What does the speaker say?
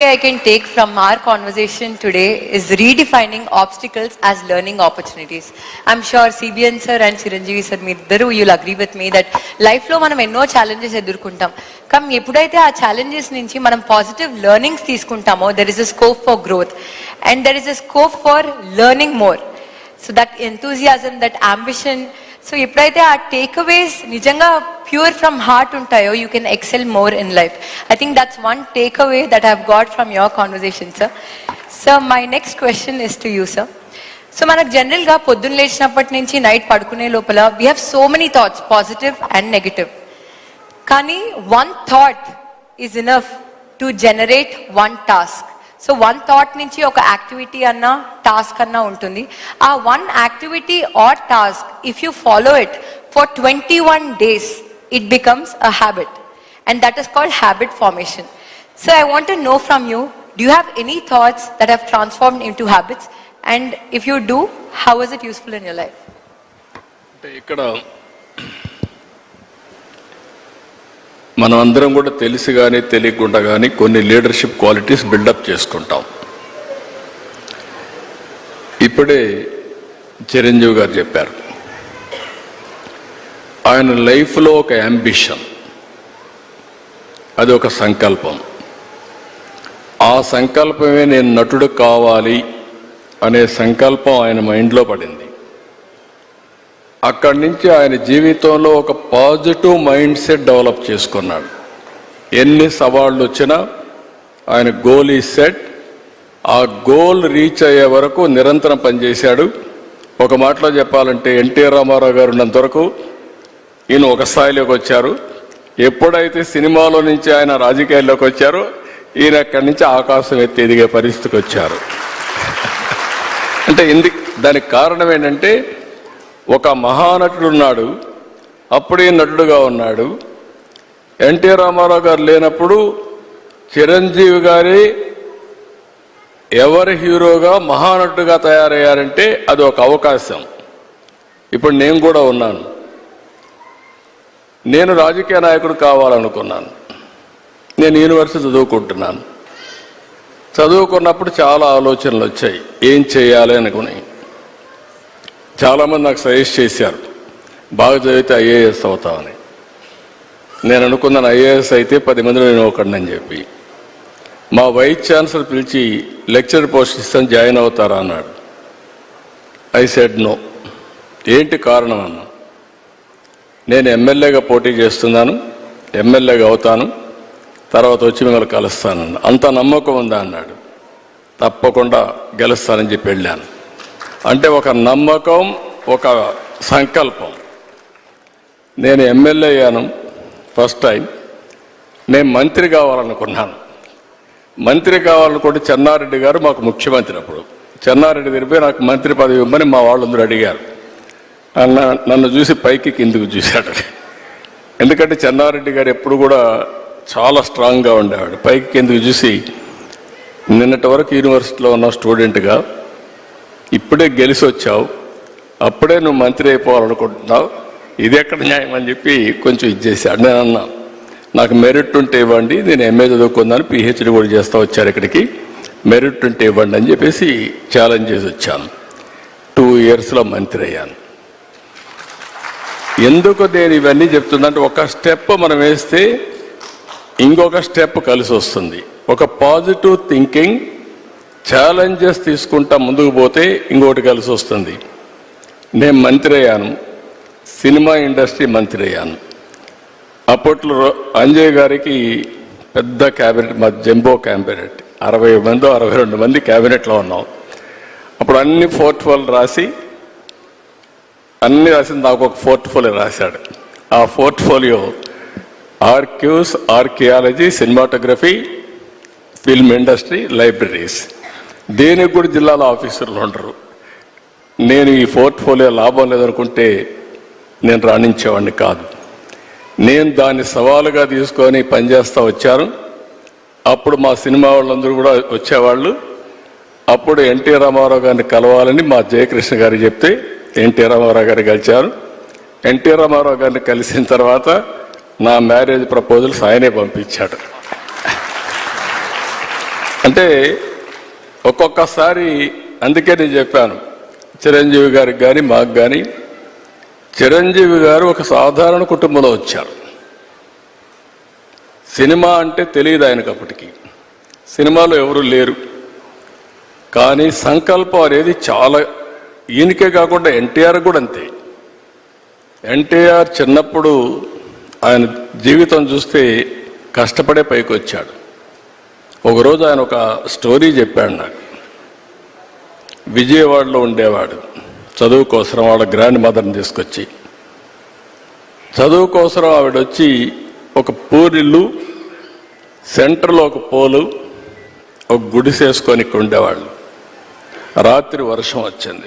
takeaway I can take from our conversation today is redefining obstacles as learning opportunities. I'm sure CBN sir and Chiranjeevi sir, you'll agree with me that life lo manam enno challenges edurkuntam. Kam eppudaithe aa challenges nunchi manam positive learnings teeskuntamo, there is a scope for growth and there is a scope for learning more. So that enthusiasm, that ambition, so ఎప్పుడైతే ఆ takeaways నిజంగా pure from heart ఉంటాయో you can excel more in life. I think that's one takeaway that I have got from your conversation sir. Sir my next question is to you sir. So మనకు జనరల్గా పొద్దున్న లేచినప్పటి నుంచి night పడుకునే లోపల we have so many thoughts, positive and negative. కానీ one thought is enough to generate one task. So one thought నుంచి ఒక యాక్టివిటీ అన్నా టాస్క్ అన్నా ఉంటుంది. ఆ one activity are task if you follow it for 21 days it becomes a habit and that is called habit formation. So I want to know from you, do you have any thoughts that have transformed into habits, and if you do, how is it useful in your life? ఇక్కడ మనం అందరం కూడా తెలిసి కానీ తెలియకుండా కానీ కొన్ని leadership qualities buildup చేసుకుంటాం. ఇప్పుడే చిరంజీవి గారు చెప్పారు, ఆయన లైఫ్లో ఒక యాంబిషన్, అది ఒక సంకల్పం. ఆ సంకల్పమే నేను నటుడు కావాలి అనే సంకల్పం ఆయన మైండ్లో పడింది. అక్కడి నుంచి ఆయన జీవితంలో ఒక పాజిటివ్ మైండ్ సెట్ డెవలప్ చేసుకున్నాడు. ఎన్ని సవాళ్ళు వచ్చినా ఆయన గోల్ ఈ సెట్, ఆ గోల్ రీచ్ అయ్యే వరకు నిరంతరం పనిచేశాడు. ఒక మాటలో చెప్పాలంటే ఎన్టీ రామారావు గారు ఉన్నంత వరకు ఈయన ఒక స్థాయిలోకి వచ్చారు. ఎప్పుడైతే సినిమాలో నుంచి ఆయన రాజకీయాల్లోకి వచ్చారో ఈయన అక్కడి నుంచి ఆకాశం ఎత్తి ఎదిగే పరిస్థితికి వచ్చారు. అంటే దానికి కారణం ఏంటంటే ఒక మహానటుడు ఉన్నాడు, అప్పుడే నటుడుగా ఉన్నాడు. ఎన్టీ రామారావు గారు లేనప్పుడు చిరంజీవి గారి ఎవరి హీరోగా మహానటుడుగా తయారయ్యారంటే అది ఒక అవకాశం. ఇప్పుడు నేను కూడా ఉన్నాను. నేను రాజకీయ నాయకుడు కావాలనుకున్నాను. నేను యూనివర్సిటీ చదువుకుంటున్నాను. చదువుకున్నప్పుడు చాలా ఆలోచనలు వచ్చాయి, ఏం చేయాలి అనుకుని. చాలామంది నాకు సజెస్ట్ చేశారు, బాగా చదివితే ఐఏఎస్ అవుతామని. నేను అనుకున్నాను ఐఏఎస్ అయితే 10 మందిలో నేను ఒకడిని చెప్పి. మా వైస్ ఛాన్సలర్ పిలిచి లెక్చరర్ పోస్ట్ ఇస్తాను, జాయిన్ అవుతారా అన్నాడు. I said no. ఏంటి కారణం అన్నా, నేను ఎమ్మెల్యేగా పోటీ చేస్తున్నాను, ఎమ్మెల్యేగా అవుతాను, తర్వాత వచ్చి మిమ్మల్ని కలుస్తానన్నా. అంత నమ్మకం ఉందా అన్నాడు. తప్పకుండా గెలుస్తానని చెప్పి వెళ్ళాను. అంటే ఒక నమ్మకం, ఒక సంకల్పం. నేను ఎమ్మెల్యే అయ్యాను ఫస్ట్ టైం. నేను మంత్రి కావాలనుకున్నాను. మంత్రి కావాలనుకుంటే చెన్నారెడ్డి గారు మాకు ముఖ్యమంత్రి. అప్పుడు చెన్నారెడ్డి దగ్గర నాకు మంత్రి పదవి ఇవ్వమని మా వాళ్ళందరూ అడిగారు. నన్ను చూసి పైకి కిందికి చూశాడు. ఎందుకంటే చెన్నారెడ్డి గారు ఎప్పుడు కూడా చాలా స్ట్రాంగ్గా ఉండేవాడు. పైకి కిందికి చూసి, నిన్నటి వరకు యూనివర్సిటీలో ఉన్న స్టూడెంట్గా ఇప్పుడే గెలిచి వచ్చావు, అప్పుడే నువ్వు మంత్రి అయిపోవాలనుకుంటున్నావు, ఇది ఎక్కడ న్యాయం అని చెప్పి కొంచెం ఇచ్చేసాడు. నేను అన్నా, నాకు మెరిట్ ఉంటే ఇవ్వండి, నేను ఎంఏ చదువుకుందాను, పిహెచ్డి కూడా చేస్తూ వచ్చారు ఇక్కడికి, మెరిట్ ఉంటే ఇవ్వండి అని చెప్పేసి ఛాలెంజ్ చేసి వచ్చాను. 2 yearsలో మంత్రి అయ్యాను. ఎందుకు నేను ఇవన్నీ చెప్తుందంటే, ఒక స్టెప్ మనం వేస్తే ఇంకొక స్టెప్ కలిసి వస్తుంది. ఒక పాజిటివ్ థింకింగ్, ఛాలెంజెస్ తీసుకుంటా ముందుకు పోతే ఇంకోటి కలిసి వస్తుంది. నేను మంత్రి అయ్యాను, సినిమా ఇండస్ట్రీ మంత్రి అయ్యాను. అప్పట్లో అంజయ్ గారికి పెద్ద క్యాబినెట్, మా జంబో క్యాబినెట్, 60 మందో 62 మంది క్యాబినెట్లో ఉన్నాం. అప్పుడు అన్ని పోర్ట్ఫోలియో రాసి నాకు ఒక పోర్ట్ఫోలియో రాశాడు. ఆ portfolio archives, archaeology, cinematography, film industry, libraries. దేనికి కూడా జిల్లాలో ఆఫీసర్లు ఉండరు. నేను ఈ పోర్ట్ఫోలియో లాభం లేదనుకుంటే నేను రాణించేవాడిని కాదు. నేను దాన్ని సవాలుగా తీసుకొని పనిచేస్తూ వచ్చాను. అప్పుడు మా సినిమా వాళ్ళందరూ కూడా వచ్చేవాళ్ళు. అప్పుడు ఎన్టీ రామారావు గారిని కలవాలని మా జయకృష్ణ గారికి చెప్తే ఎన్టీ రామారావు గారు కలిశారు. ఎన్టీ రామారావు గారిని కలిసిన తర్వాత నా మ్యారేజ్ ప్రపోజల్స్ ఆయనే పంపించాడు. అంటే ఒక్కొక్కసారి అందుకే నేను చెప్పాను చిరంజీవి గారికి కానీ మాకు కానీ, చిరంజీవి గారు ఒక సాధారణ కుటుంబంలో వచ్చారు. సినిమా అంటే తెలియదు ఆయనకు అప్పటికి, సినిమాలో ఎవరు లేరు. కానీ సంకల్పం అనేది చాలా, ఈయనకే కాకుండా ఎన్టీఆర్ కూడా అంతే. ఎన్టీఆర్ చిన్నప్పుడు ఆయన జీవితం చూస్తే కష్టపడే పైకి వచ్చాడు. ఒకరోజు ఆయన ఒక స్టోరీ చెప్పాడు నాకు. విజయవాడలో ఉండేవాడు, చదువు కోసం వాళ్ళ గ్రాండ్ మదర్ని తీసుకొచ్చి, చదువు కోసం ఆవిడ వచ్చి ఒక పూరిల్లు, సెంటర్లో ఒక పోలు, ఒక గుడిసేసుకొని ఇక్కడ ఉండేవాళ్ళు. రాత్రి వర్షం వచ్చింది.